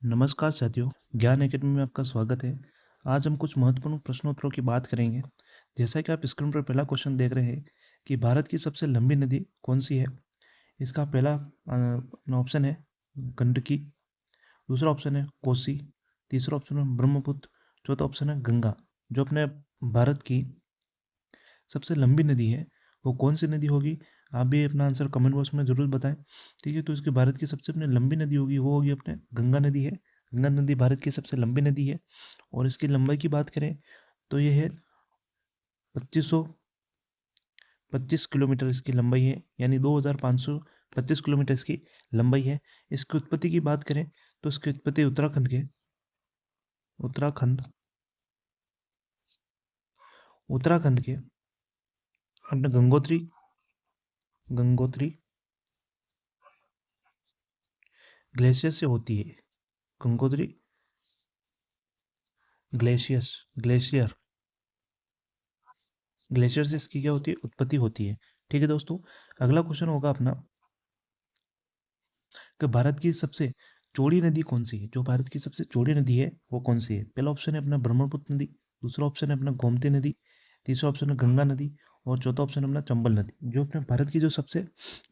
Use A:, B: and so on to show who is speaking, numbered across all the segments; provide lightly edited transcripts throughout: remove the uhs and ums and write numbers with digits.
A: नमस्कार साथियों, ज्ञान एकेडमी में आपका स्वागत है। आज हम कुछ महत्वपूर्ण प्रश्नोत्तरों की बात करेंगे। जैसा कि आप स्क्रीन पर पहला क्वेश्चन देख रहे हैं कि भारत की सबसे लंबी नदी कौन सी है। इसका पहला ऑप्शन है गंडकी, दूसरा ऑप्शन है कोसी, तीसरा ऑप्शन है ब्रह्मपुत्र, चौथा ऑप्शन है गंगा। जो अपने भारत की सबसे लंबी नदी है वो कौन सी नदी होगी? आप भी अपना आंसर कमेंट बॉक्स में ज़रूर बताएं। ठीक है, तो इसके भारत की सबसे अपने लंबी नदी होगी वो होगी अपने गंगा नदी है। गंगा नदी भारत की सबसे लंबी नदी है और इसकी लंबाई की बात करें तो ये है 2525 किलोमीटर इसकी लंबाई है, यानी 2525 किलोमीटर इसकी लंबाई है। इसकी उत्पत्ति की बात करें तो इसकी उत्पत्ति उत्तराखंड उत्तराखंड के अपने गंगोत्री ग्लेशियर से होती है। गंगोत्री ग्लेशियस ग्लेशियर ग्लेशियर से इसकी क्या होती है? उत्पत्ति होती है। ठीक है दोस्तों, अगला क्वेश्चन होगा अपना कि भारत की सबसे चौड़ी नदी कौन सी है। जो भारत की सबसे चौड़ी नदी है वो कौन सी है? पहला ऑप्शन है अपना ब्रह्मपुत्र नदी, दूसरा ऑप्शन है अपना गोमती नदी, तीसरा ऑप्शन है गंगा नदी और चौथा ऑप्शन है अपना चंबल नदी। जो अपने भारत की जो सबसे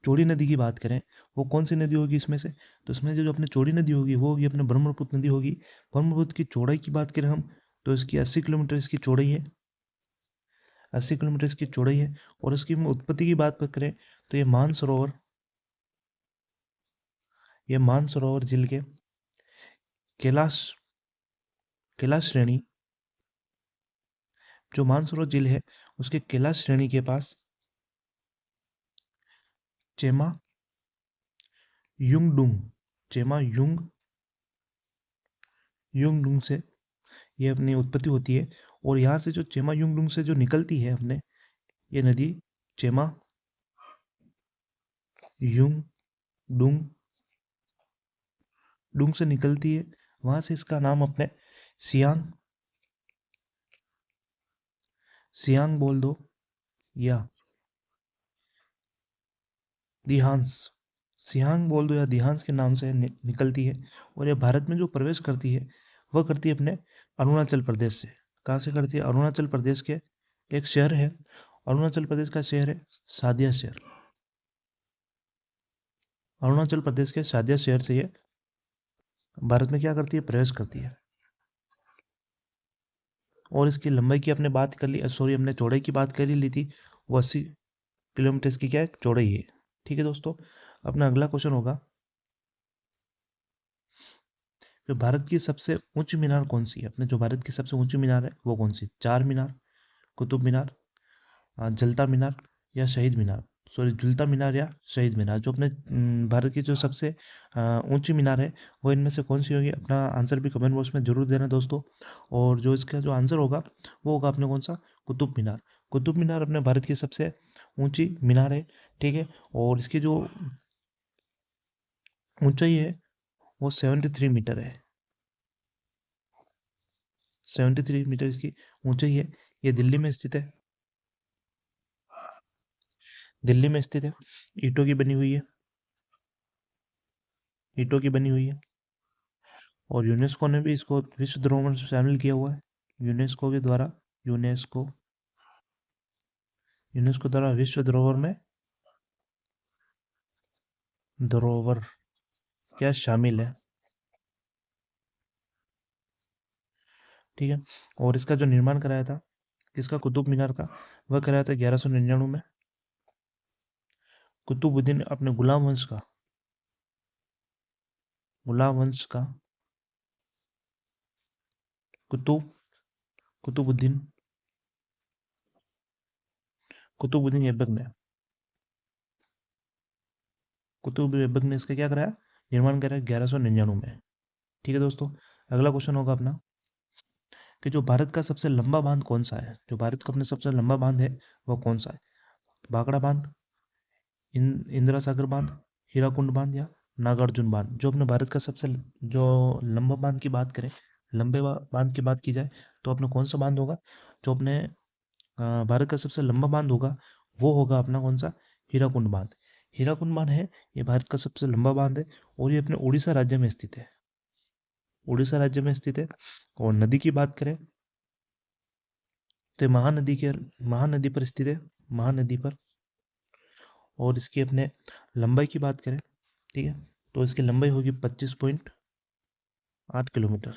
A: चौड़ी नदी की बात करें वो कौन सी नदी होगी इसमें से? तो इसमें जो अपनी चौड़ी नदी होगी वो होगी अपने ब्रह्मपुत्र नदी होगी। ब्रह्मपुत्र की चौड़ाई की बात करें हम तो इसकी 80 किलोमीटर इसकी चौड़ाई है। 80 किलोमीटर इसकी चौड़ाई है। और इसकी उत्पत्ति की बात करें तो ये मानसरोवर झील के कैलाश कैलाश श्रेणी जो मानसरोवर झील है उसके कैलाश श्रेणी के पास चेमा युंगडुंग चेमा युंगडुंग से ये अपनी उत्पत्ति होती है। और यहाँ से जो चेमा युंगडुंग से जो निकलती है अपने ये नदी चेमा युंगडुंग डुंग से निकलती है। वहां से इसका नाम अपने सियांग सियांग बोल दो या दिहांस सियांग बोल दो या दिहांस के नाम से निकलती है। और ये भारत में जो प्रवेश करती है वह करती है अपने अरुणाचल प्रदेश से। कहाँ से करती है? अरुणाचल प्रदेश के एक शहर है, अरुणाचल प्रदेश का शहर है सादिया शहर। अरुणाचल प्रदेश के सादिया शहर से ये भारत में क्या करती है? प्रवेश करती है। और इसकी लंबाई की आपने बात कर ली, सॉरी हमने चौड़ाई की बात कर ही ली थी। वो 80 किलोमीटर इसकी क्या है? चौड़ाई है। ठीक है दोस्तों, अपना अगला क्वेश्चन होगा जो भारत की सबसे ऊंची मीनार कौन सी है। अपने जो भारत की सबसे ऊंची मीनार है वो कौन सी? चार मीनार, कुतुब मीनार, जलता मीनार या शहीद मीनार। सॉरी, जुलता मीनार या शहीद मीनार। जो अपने भारत की जो सबसे ऊंची मीनार है वो इनमें से कौन सी होगी? अपना आंसर भी कमेंट बॉक्स में जरूर देना दोस्तों। और जो इसका जो आंसर होगा वो होगा अपने कौन सा? कुतुब मीनार। कुतुब मीनार अपने भारत की सबसे ऊंची मीनार है। ठीक है, और इसकी जो ऊंचाई है वो 73 मीटर है। 73 मीटर इसकी ऊंचाई है। ये दिल्ली में स्थित है। दिल्ली में स्थित है। ईंटों की बनी हुई है। ईंटों की बनी हुई है। और यूनेस्को ने भी इसको विश्व धरोहर में शामिल किया हुआ है। यूनेस्को के द्वारा यूनेस्को यूनेस्को द्वारा विश्व धरोहर में धरोहर क्या शामिल है। ठीक है, और इसका जो निर्माण कराया था किसका? कुतुब मीनार का। वह कराया था 1199 में कुतुबुद्दीन अपने गुलाम वंश का कुतुब कुतुबुद्दीन कुतुबुद्दीन ऐबक ने इसका क्या कराया? निर्माण कराया 1199 में। ठीक है दोस्तों, अगला क्वेश्चन होगा अपना कि जो भारत का सबसे लंबा बांध कौन सा है। जो भारत का अपने सबसे लंबा बांध है वो कौन सा है? भाखड़ा बांध, इंदिरा सागर बांध, हीराकुंड बांध या नागार्जुन बांध। जो अपने भारत का सबसे जो लंबा बांध की बात करें, बांध की बात की जाए तो अपना कौन सा बांध होगा? जो अपने भारत का सबसे लंबा बांध होगा वो होगा अपना कौन सा? हीराकुंड बांध। हीराकुंड बांध है ये भारत का सबसे लंबा बांध है और ये अपने उड़ीसा राज्य में स्थित है। उड़ीसा राज्य में स्थित है। और नदी की बात करें तो महानदी पर स्थित है, महानदी पर। और इसकी अपने लंबाई की बात करें, ठीक है, तो इसकी लंबाई होगी 25.8 किलोमीटर।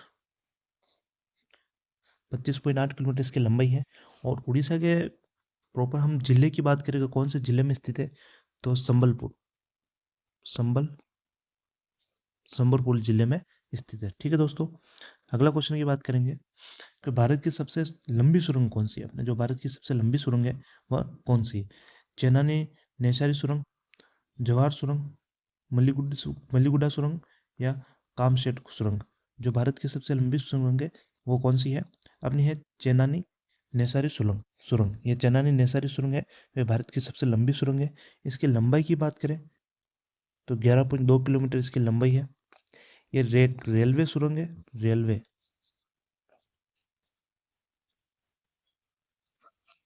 A: 25.8 किलोमीटर इसकी लंबाई है। और उड़ीसा के प्रॉपर हम जिले की बात करें तो कौन से जिले में स्थित है, तो संबल संबलपुर जिले में स्थित है। ठीक है दोस्तों, अगला क्वेश्चन की बात करेंगे कि भारत की सबसे लंबी सुरंग कौन सी है। अपने जो भारत की सबसे लंबी सुरंग है वह कौन सी है? चेनानी नेशारी सुरंग, जवाहर सुरंग, मल्लीगुडा सुरंग या कामशेट सुरंग। जो भारत की सबसे लंबी सुरंग है वो कौन सी है? अपनी है चेनानी नेसारी सुरंग। ये चेनानी नेसारी सुरंग है, ये भारत की सबसे लंबी सुरंग है। इसकी लंबाई की बात करें तो 11.2 किलोमीटर इसकी लंबाई है। ये रेलवे सुरंग है,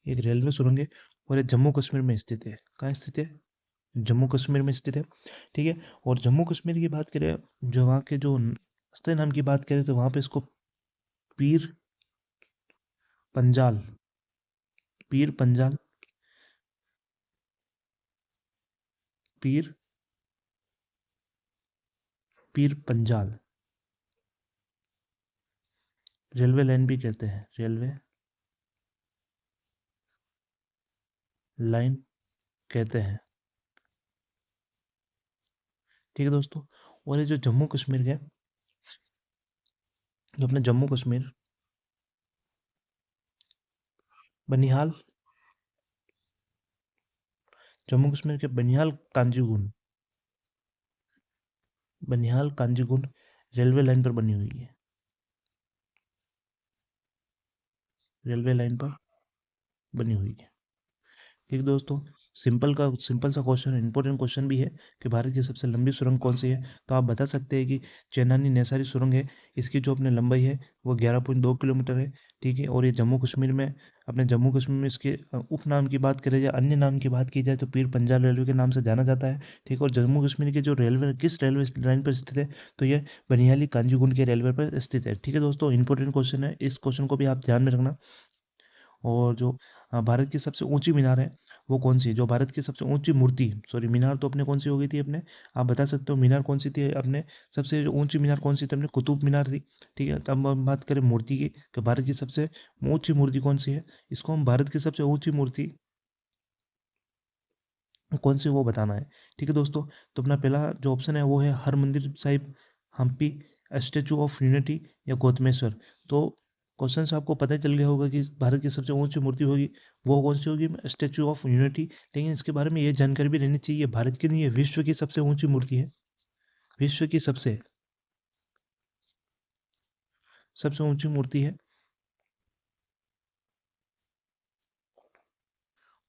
A: एक रेलवे सुरंग है। और ये जम्मू कश्मीर में स्थित है। कहाँ स्थित है? जम्मू कश्मीर में स्थित है। ठीक है, और जम्मू कश्मीर की बात करें, जो वहाँ के जो स्थल नाम की बात करें तो वहाँ पे इसको पीर पंजाल पीर पंजाल पीर पीर पंजाल रेलवे लाइन भी कहते हैं, रेलवे लाइन कहते हैं। ठीक है दोस्तों, और ये जो जम्मू कश्मीर है, जो अपने जम्मू कश्मीर बनिहाल जम्मू कश्मीर के बनिहाल कांजीगुंड रेलवे लाइन पर बनी हुई है, रेलवे लाइन पर बनी हुई है। ठीक है दोस्तों, सिंपल सा क्वेश्चन है, इंपॉर्टेंट क्वेश्चन भी है कि भारत की सबसे लंबी सुरंग कौन सी है। तो आप बता सकते हैं कि चेनानी नेसारी सुरंग है। इसकी जो अपने लंबाई है वो 11.2 किलोमीटर है। ठीक है, और ये जम्मू कश्मीर में, अपने जम्मू कश्मीर में इसके उपनाम की बात करें या अन्य नाम की बात की जाए तो पीर पंजाल रेलवे के नाम से जाना जाता है। ठीक है, और जम्मू कश्मीर के जो रेलवे किस रेलवे लाइन पर स्थित है, तो ये बनिहाली कांजीगुंड के रेलवे पर स्थित है। ठीक है दोस्तों, इंपॉर्टेंट क्वेश्चन है, इस क्वेश्चन को भी आप ध्यान में रखना। और जो भारत की सबसे ऊंची मीनार है वो कौन सी है? जो भारत की सबसे ऊंची मूर्ति, सॉरी मीनार तो अपने कौन सी हो गई थी अपने, आप बता सकते हो मीनार कौन सी थी अपने? सबसे जो ऊंची मीनार कौन सी थी अपने? कुतुब मीनार थी। ठीक है, तब हम बात करें मूर्ति की कि भारत की सबसे ऊंची मूर्ति कौन सी है, इसको हम भारत की सबसे ऊंची मूर्ति कौन सी वो बताना है। ठीक है दोस्तों, तो अपना पहला जो ऑप्शन है वो है Harmandir Sahib, Hampi, Statue of Unity या गौतमेश्वर। तो क्वेश्चन से आपको पता ही चल गया होगा कि भारत की सबसे ऊंची मूर्ति होगी वो कौन सी होगी? Statue of unity. लेकिन इसके बारे में ये जानकारी भी रहनी चाहिए, भारत की नहीं है, विश्व की सबसे ऊंची मूर्ति है। विश्व की सबसे ऊंची मूर्ति है।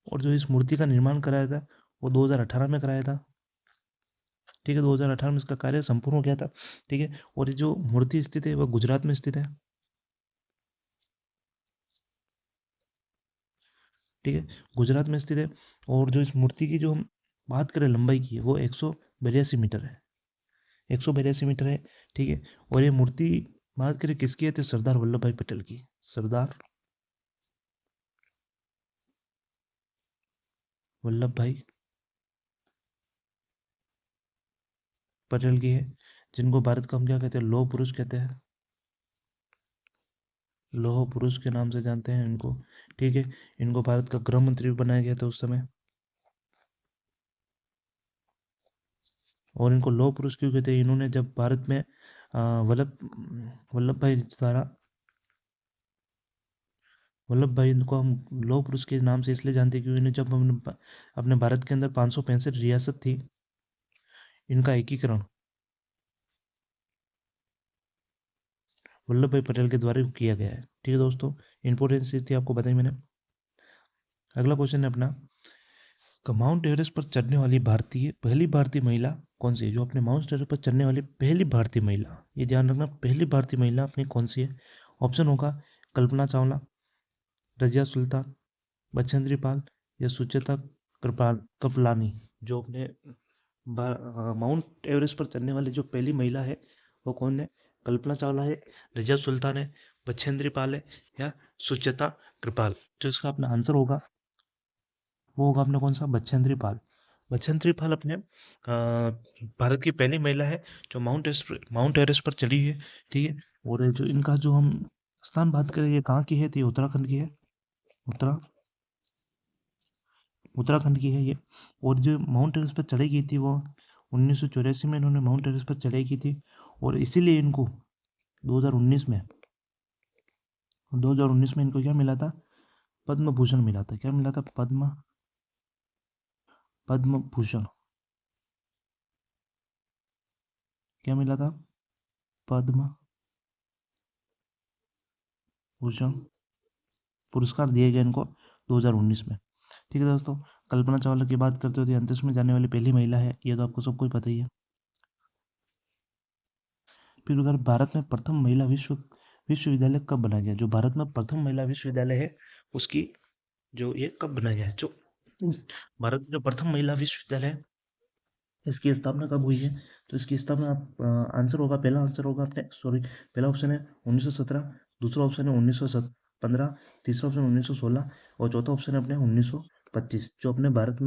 A: और जो इस मूर्ति का निर्माण कराया था वो 2018 में कराया था। ठीक है, 2018 में इसका कार्य संपूर्ण हो गया था। ठीक है, और ये जो मूर्ति स्थित है वह गुजरात में स्थित है। ठीक है, गुजरात में स्थित है। और जो इस मूर्ति की जो हम बात करें लंबाई की, वो 182 मीटर है, 182 मीटर है। ठीक है, और ये मूर्ति बात करें किसकी है, तो सरदार वल्लभ भाई पटेल की, सरदार वल्लभ भाई पटेल की है, जिनको भारत का हम क्या कहते हैं, लौह पुरुष कहते हैं, लौह पुरुष के नाम से जानते हैं इनको। ठीक है, इनको भारत का गृह मंत्री भी बनाया गया था उस समय। और इनको लौह पुरुष क्यों कहते हैं? इन्होंने जब भारत में वल्लभ भाई द्वारा, वल्लभ भाई इनको हम लौह पुरुष के नाम से इसलिए जानते हैं क्योंकि इन्हें जब हम अपने भारत के अंदर 565 रियासत थी, इनका एकीकरण वल्लभ भाई पटेल के द्वारा किया गया है। ठीक है दोस्तों, इंपॉर्टेंस थी आपको बताई मैंने। अगला क्वेश्चन है अपना, माउंट एवरेस्ट पर चढ़ने वाली पहली भारतीय महिला कौन सी है? जो अपने माउंट एवरेस्ट पर चढ़ने वाली पहली भारतीय महिला, ये ध्यान रखना, पहली भारतीय महिला अपनी कौन सी है? ऑप्शन होगा कल्पना चावला, रजिया सुल्तान, बछेंद्री पाल या सुचेता कृपलानी। जो अपने माउंट एवरेस्ट पर चढ़ने वाली जो पहली महिला है वो कौन है? कल्पना चावला है, रजिया सुल्तान है, बछेंद्री पाल है या सुचेता कृपाल। जो इसका अपना आंसर होगा वो होगा अपना कौन सा, बछेंद्री पाल। बछेंद्री पाल अपने भारत की पहली महिला है जो माउंट एवरेस्ट पर चढ़ी है। ठीक है। और जो इनका जो हम स्थान बात करें, ये कहाँ की है, तो ये उत्तराखंड की है। उत्तरा उत्तराखंड की है ये। और जो माउंट एवरेस्ट पर चढ़ाई की थी वो 1984 में इन्होंने माउंट एवरेस्ट पर चढ़ाई की थी। और इसीलिए इनको 2019 में 2019 में इनको क्या मिला था, पद्म भूषण मिला था। क्या मिला था, पद्म भूषण। क्या मिला था, पद्म भूषण पुरस्कार दिए गए इनको 2019 में। ठीक है दोस्तों, कल्पना चावला की बात करते हो तो अंतरिक्ष में जाने वाली पहली महिला है, ये तो आपको सबको ही पता ही है। फिर अगर भारत में प्रथम महिला विश्वविद्यालय कब बना गया, जो भारत में प्रथम महिला विश्वविद्यालय है उसकी जो ये कब बनाया गया है, जो भारत में जो प्रथम महिला विश्वविद्यालय है इसकी स्थापना कब हुई है, तो इसकी स्थापना आंसर होगा, पहला आंसर होगा अपने सॉरी पहला ऑप्शन है 1917, दूसरा ऑप्शन है 1915, तीसरा ऑप्शन 1916 और चौथा ऑप्शन है अपने 1925। जो अपने भारत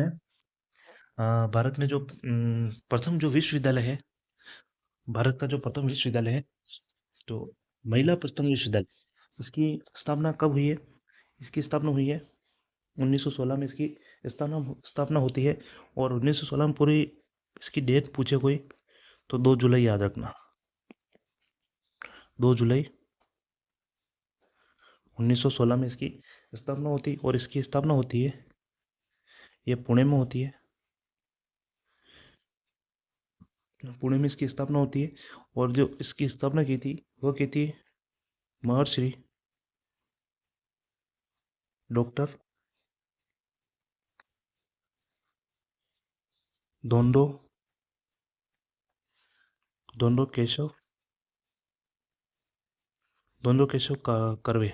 A: में जो प्रथम जो विश्वविद्यालय है, भारत का जो प्रथम विश्वविद्यालय है, तो महिला प्रथम विश्वविद्यालय, इसकी स्थापना कब हुई है, इसकी स्थापना हुई है 1916 में इसकी स्थापना स्थापना होती है। और 1916 में पूरी इसकी डेट पूछे कोई तो 2 जुलाई याद रखना, 2 जुलाई 1916 में इसकी स्थापना होती। और इसकी स्थापना होती है, ये पुणे में होती है, पुणे में इसकी स्थापना होती है। और जो इसकी स्थापना की थी वो की थी महर्षि डॉक्टर धोंडो धोंडो केशव कर्वे,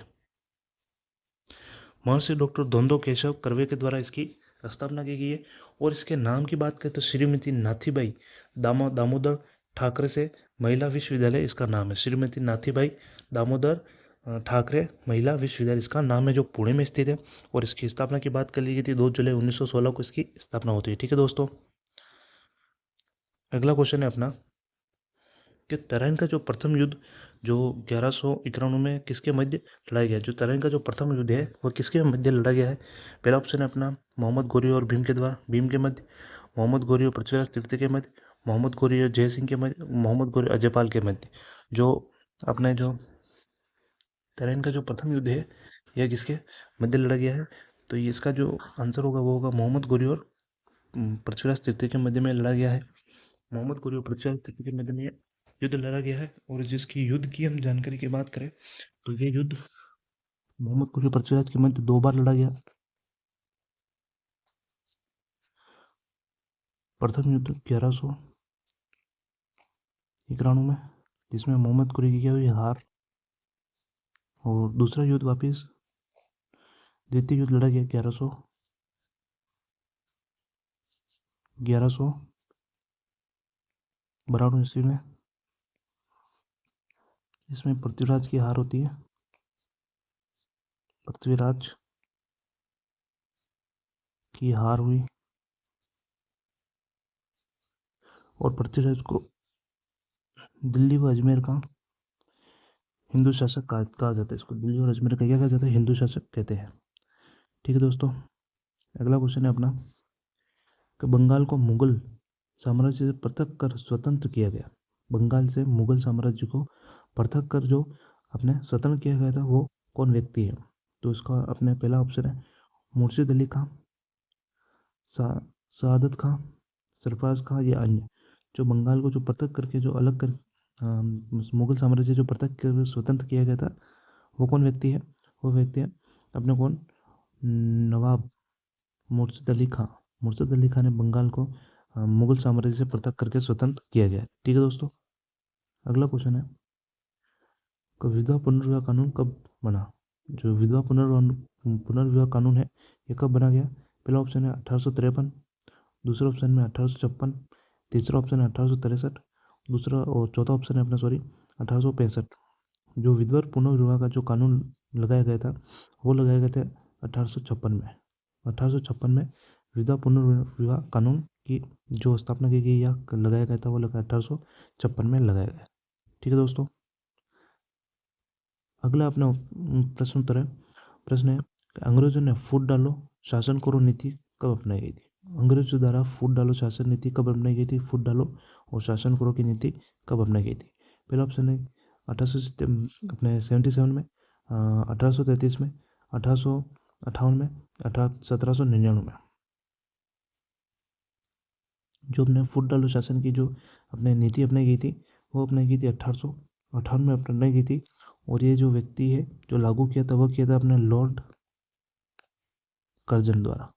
A: महर्षि डॉक्टर धोंडो केशव कर्वे के द्वारा इसकी स्थापना की गई है। और इसके नाम की बात करें तो श्रीमती नाथीबाई दामोदर ठाकरे से महिला विश्वविद्यालय इसका नाम है। श्रीमती नाथीबाई दामोदर ठाकरे महिला विश्वविद्यालय इसका नाम है, जो पुणे में स्थित है। और इसकी स्थापना की बात कर ली गई थी 2 जुलाई 1916 को इसकी स्थापना होती है। ठीक है दोस्तों, अगला क्वेश्चन है अपना कि तराइन का जो प्रथम युद्ध जो 1191 में किसके मध्य लड़ा गया, जो तराइन का जो प्रथम युद्ध है वो किसके मध्य लड़ा गया है। पहला ऑप्शन है अपना मोहम्मद गौरी और भीम के द्वारा, भीम के मध्य, मोहम्मद गौरी और पृथ्वीराज तृतीय के मध्य, मोहम्मद गौरी और जय सिंह के मध्य, मोहम्मद गौरी अजयपाल के मध्य। जो अपने जो तराइन का जो प्रथम युद्ध है यह किसके मध्य लड़ा गया है, तो ये इसका जो आंसर होगा वो होगा मोहम्मद गौरी और पृथ्वीराज तृतीय के मध्य में लड़ा गया है। मोहम्मद गौरी और पृथ्वीराज तृतीय के मध्य में युद्ध लड़ा गया है। और जिसकी युद्ध की हम जानकारी की बात करें तो ये युद्ध मोहम्मद गौरी पृथ्वीराज के मध्य 2 बार लड़ा गया। प्रथम युद्ध 1191 में, जिसमें मोहम्मद गौरी की क्या हुई, हार। और दूसरा युद्ध वापिस द्वितीय युद्ध लड़ा गया 1192 ईस्वी में, इसमें पृथ्वीराज की हार होती है, पृथ्वीराज की हार हुई। और पृथ्वीराज को दिल्ली व अजमेर का हिंदू शासक कहा जाता है, इसको दिल्ली और अजमेर का क्या कहा जाता है, हिंदू शासक कहते हैं। ठीक है दोस्तों, अगला क्वेश्चन है अपना कि बंगाल को मुगल साम्राज्य से पृथक कर स्वतंत्र किया गया, बंगाल से मुगल साम्राज्य को पृथक कर जो अपने स्वतंत्र किया गया था वो कौन व्यक्ति है, तो इसका अपने पहला ऑप्शन है मुर्शिद अली खां, सआदत खां, सरफराज खां या अन्य। जो बंगाल को जो पृथक करके जो अलग कर मुगल साम्राज्य जो पृथक कर स्वतंत्र किया गया था वो कौन व्यक्ति है, वो व्यक्ति है अपने कौन, नवाब मुर्शिद अली खां। मुर्शिद अली खां ने बंगाल को मुगल साम्राज्य से पृथक करके स्वतंत्र किया गया। ठीक है दोस्तों, अगला क्वेश्चन है कि विधवा पुनर्विवाह कानून कब बना, जो विधवा पुनर्विवाह कानून है ये कब बना गया। पहला ऑप्शन है 1853, दूसरा ऑप्शन में 1856, तीसरा ऑप्शन है 1863, दूसरा और चौथा ऑप्शन है अपना 1865। जो विधवा पुनर्विवाह का जो कानून लगाया गया था वो लगाया गया था 1856 में। 1856 में विधवा पुनर्विवाह कानून की जो स्थापना की गई या लगाया गया था वो लगा 1856 में लगाया गया। ठीक है दोस्तों, अगला अपना प्रश्न उत्तर है। प्रश्न है कि अंग्रेजों ने फूट डालो शासन करो नीति कब अपनाई गई थी? अंग्रेजों द्वारा फूट डालो शासन नीति कब अपनाई गई थी? फूट डालो और शासन करो की नीति कब अपनाई गई थी? पहला ऑप्शन है 1877 में, 1833 में, 1858 में, 1799 में। जो अपने फूट डालो शासन की जो अपने नीति अपनाई गई थी वो अपनाई गई थी 1858 में अपनाई गई थी। और ये जो व्यक्ति है जो लागू किया था वह किया था अपने लॉर्ड कर्जन द्वारा।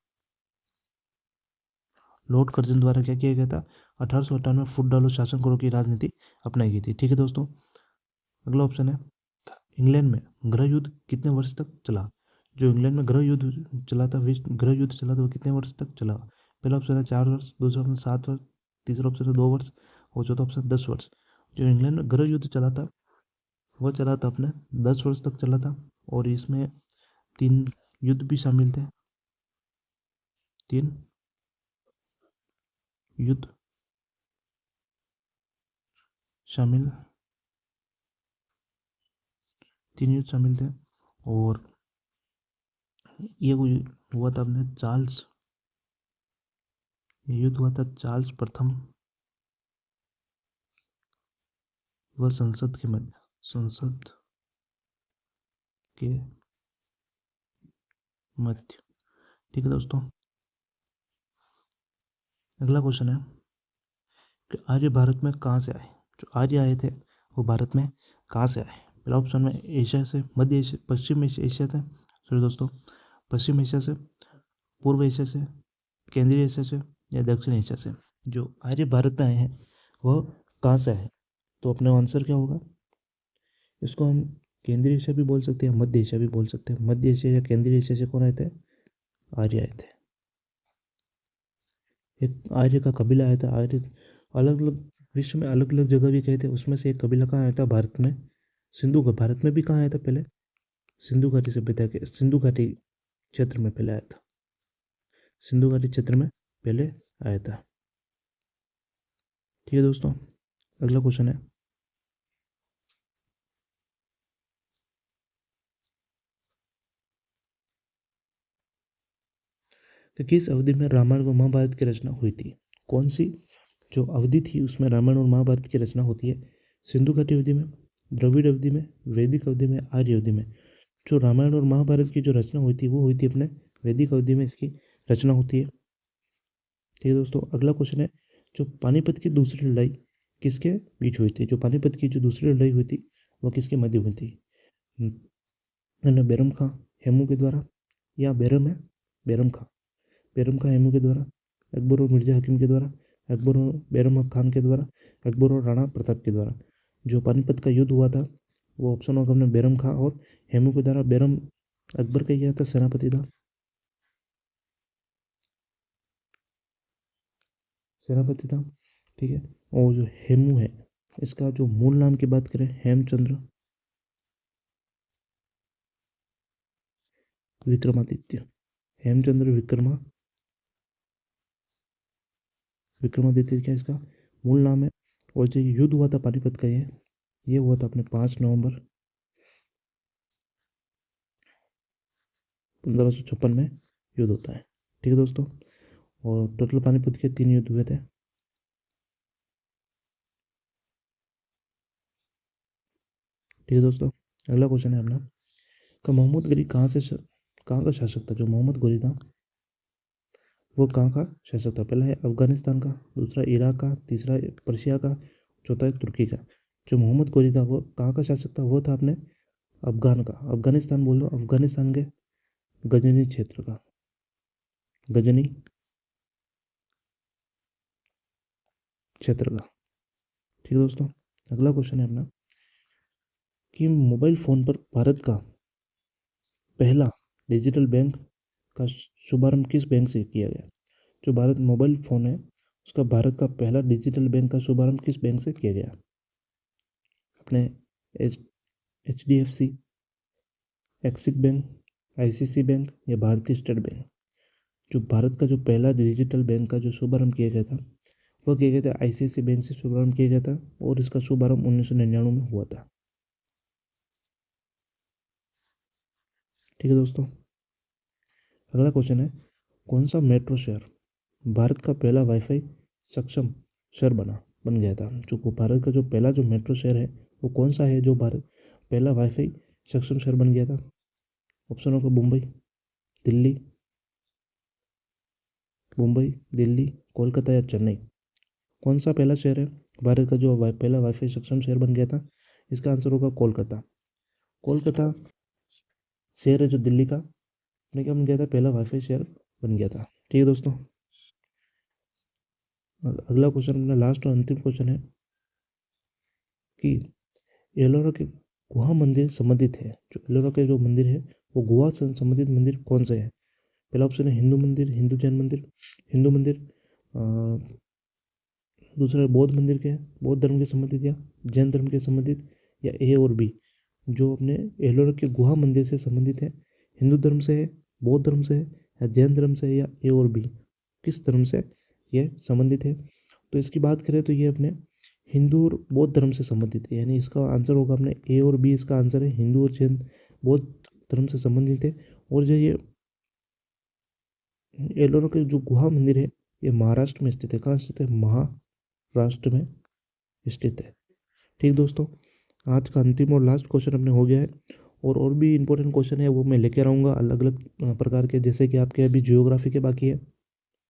A: लॉर्ड कर्जन द्वारा क्या किया गया था? 1858 में फूट डालो शासन करो की राजनीति अपनाई गई थी। ठीक है दोस्तों, अगला ऑप्शन है इंग्लैंड में गृह युद्ध कितने वर्ष तक चला? जो इंग्लैंड में गृह युद्ध चला था, विश्व गृह युद्ध चला था, वो कितने वर्ष तक चला? पहला ऑप्शन है 4 वर्ष, दूसरा ऑप्शन 7 वर्ष, तीसरा ऑप्शन है 2 वर्ष और चौथा ऑप्शन 10 वर्ष। जो इंग्लैंड में गृह युद्ध चला था वह चला था अपने 10 वर्ष तक चला था और इसमें 3 युद्ध भी शामिल थे। 3 युद्ध शामिल 3 युद्ध शामिल थे और ये हुआ था अपने ये युद्ध हुआ था चार्ल्स प्रथम व संसद के मध्य। ठीक है दोस्तों, अगला क्वेश्चन है कि आर्य भारत में कहाँ से आए? जो आर्य आए थे वो भारत में कहाँ से आए? पहला ऑप्शन में एशिया से, मध्य एशिया, पश्चिम एशिया से, सॉरी दोस्तों, पश्चिम एशिया से, पूर्व एशिया से, केंद्रीय एशिया से या दक्षिण एशिया से। जो आर्य भारत में आए हैं वह कहाँ से आए? तो अपना आंसर क्या होगा? इसको हम केंद्रीय एशिया भी बोल सकते हैं, मध्य एशिया भी बोल सकते हैं। मध्य एशिया या केंद्रीय एशिया से कौन आए थे? आर्य आए थे। एक आर्य का कबीला आया था। आर्य अलग अलग विश्व में अलग अलग जगह भी गए थे, उसमें से एक कबीला कहाँ आया था? भारत में। सिंधु का भारत में भी कहाँ आया था पहले? सिंधु घाटी सभ्यता के सिंधु घाटी क्षेत्र में पहले आया था। सिंधु घाटी क्षेत्र में पहले आया था। ठीक है दोस्तों, अगला क्वेश्चन है कि किस अवधि में रामायण व महाभारत की रचना हुई थी? कौन सी जो अवधि थी उसमें रामायण और महाभारत की रचना होती है? सिंधु घाटी अवधि में, द्रविड़ अवधि में, वैदिक अवधि में, आर्य अवधि में? जो रामायण और महाभारत की जो रचना हुई थी वो हुई थी अपने वैदिक अवधि में इसकी रचना होती है। ठीक है दोस्तों, अगला क्वेश्चन है जो पानीपत की दूसरी लड़ाई किसके बीच हुई थी? जो पानीपत की जो दूसरी लड़ाई हुई थी वह किसके मध्य हुई थी? बैरम खां हेमू के द्वारा या बैरम खां हेमू के द्वारा, अकबर और मिर्जा हकीम के द्वारा, अकबर और बैरम खान के द्वारा, अकबर और राणा प्रताप के द्वारा? जो पानीपत का युद्ध हुआ था वो ऑप्शन होगा अपने बैरम खां और हेमू के द्वारा। बैरम अकबर का क्या था? सेनापति था, सेनापति था। ठीक है, और जो हेमू है इसका जो मूल नाम की बात करें हेमचंद्र विक्रमादित्य, हेमचंद्र विक्रमादित्य क्या इसका मूल नाम है। और जो युद्ध हुआ था पानीपत का ये हुआ था अपने 5 नवंबर 1556 में युद्ध होता है। ठीक है दोस्तों, और टोटल पानीपत के 3 युद्ध हुए थे। ठीक है दोस्तों, अगला क्वेश्चन है अपना का मोहम्मद गरी कहाँ का शासक था? जो मोहम्मद गौरी था वो कहाँ का शासक था? पहला है अफगानिस्तान का, दूसरा इराक का, तीसरा पर्शिया का, चौथा है तुर्की का। जो मोहम्मद गौरी था वो कहाँ का शासक था? वो था अपने अफगान का, अफगानिस्तान बोल दो, अफगानिस्तान के गजनी क्षेत्र का, गजनी क्षेत्र का। ठीक है दोस्तों, अगला क्वेश्चन है अपना कि मोबाइल फ़ोन पर भारत का पहला डिजिटल बैंक का शुभारंभ किस बैंक से किया गया? जो भारत मोबाइल फ़ोन है उसका भारत का पहला डिजिटल बैंक का शुभारंभ किस बैंक से किया गया? अपने HDFC, axis bank, ICICI bank या भारतीय स्टेट बैंक। जो भारत का जो पहला डिजिटल बैंक का जो शुभारंभ किया गया था वह किया गया था ICICI बैंक से शुभारंभ किया गया था और इसका शुभारंभ 1999 में हुआ था। ठीक है दोस्तों, अगला क्वेश्चन है, कौन सा मेट्रो शहर भारत का पहला वाईफाई सक्षम शहर बन गया था। जो भारत का जो पहला जो मेट्रो शहर है वो कौन सा है जो भारत पहला वाईफाई सक्षम शहर बन गया था। ऑप्शन होगा मुंबई, दिल्ली, कोलकाता या चेन्नई। कौन सा पहला शहर है भारत का जो पहला वाईफाई सक्षम शहर बन गया था। इसका आंसर होगा कोलकाता। कोलकाता शहर है जो दिल्ली का अपने क्या बन गया था, पहला वाईफाई शहर बन गया था। ठीक है दोस्तों, अगला क्वेश्चन अपना लास्ट और अंतिम क्वेश्चन है कि एलोरा के गुहा मंदिर संबंधित है। जो एलोरा के जो मंदिर है वो गुहा से संबंधित मंदिर कौन से है। पहला ऑप्शन है हिंदू मंदिर, हिंदू जैन मंदिर, हिंदू मंदिर, दूसरा बौद्ध मंदिर के बौद्ध धर्म के संबंधित या जैन धर्म के संबंधित, या ए और बी जो अपने एलोरा के गुहा मंदिर से संबंधित है, हिंदू धर्म से है, बौद्ध धर्म से है या जैन धर्म से है, या ए और बी किस धर्म से यह संबंधित है। तो इसकी बात करें तो ये अपने हिंदू और बौद्ध धर्म से संबंधित है, यानी इसका आंसर होगा अपने ए और बी। इसका आंसर है हिंदू और जैन बौद्ध धर्म से संबंधित है। और जो ये एलोरा के जो गुहा मंदिर है ये महाराष्ट्र में स्थित है। कहाँ स्थित है, महाराष्ट्र में स्थित है। ठीक दोस्तों, आज का अंतिम और लास्ट क्वेश्चन अपने हो गया है। और भी इंपॉर्टेंट क्वेश्चन है वो मैं लेके आऊँगा अलग अलग प्रकार के, जैसे कि आपके अभी जियोग्राफी के बाकी है,